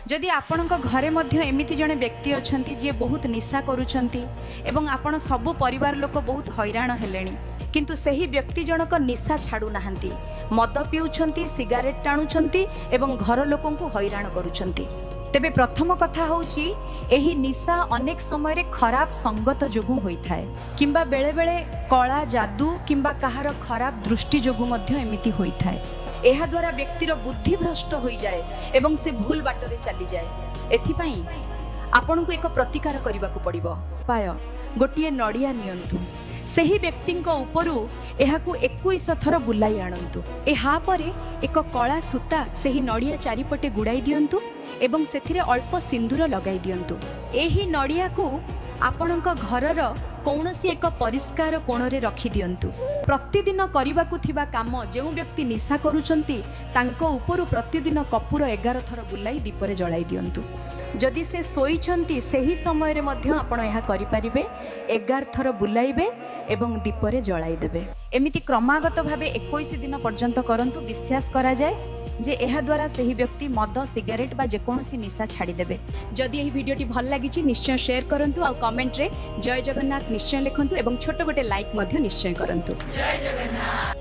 जदि आपणक घरे मध्य एमिति जड़े व्यक्ति अच्छा जी बहुत निशा करुछंती एवं आपण सबु परिवार लोक बहुत हैरान हेलेनी किंतु सही व्यक्ति जनक निशा छाड़ू नाहंती मद पिउछंती सिगारेट टाणुछंती एवं घर लोकन को हैरान करुछंती। तेबे प्रथम कथा होची एही निशा अनेक समय रे खराब संगत जोगु होइथाय किंबा बेले बेले कला जादू किंबा कहार खराब दृष्टि जोगु मध्य एमिति होइथाय। एहा द्वारा व्यक्तिर बुद्धि भ्रष्ट होई जाए एवं से भूल बाटरे चली जाए। एथिपाई आपन को एक प्रतिकार करबा को पड़िबो। पाय गोटिए नडिया नियंतु सही व्यक्तिंक उपरु एहाकू 21 थर बुलाई आणंतु। एहा परे एक कला सूता सही नडिया चारिपटे गुड़ाई दियंतु एवं सेथिरे अल्प सिंदूर लगाई दियंतु। एही नडिया को आपणक घरर कौनसी एक परिष्कार कोणरे रखी दियंतु। प्रतिदिन करबाकू थिबा काम जेउ व्यक्ति निशा करूछंती तांको उपरु प्रतिदिन कपूर 11 थर बुलाई दीपरे जलाई दियंतु। जदि से सोईछंती सही समय रे मध्य आपण एहा करि परिबे 11 थर बुलाइबे एवं दीपरे जलाई देबे। एमिति क्रमागत भावे 21 दिन पर्यंत करंतु। विश्वास करा जाए जे एहा द्वारा सही व्यक्ति मद सिगारेट बा जेकोसी निशा छाड़ी देबे। जदि एही वीडियोटी भल लागिछि निश्चय शेयर करंतु आ कमेंट रे जय जगन्नाथ निश्चय लिखंतु एवं छोट गोटे लाइक मध्य निश्चय करंतु। जय जगन्नाथ।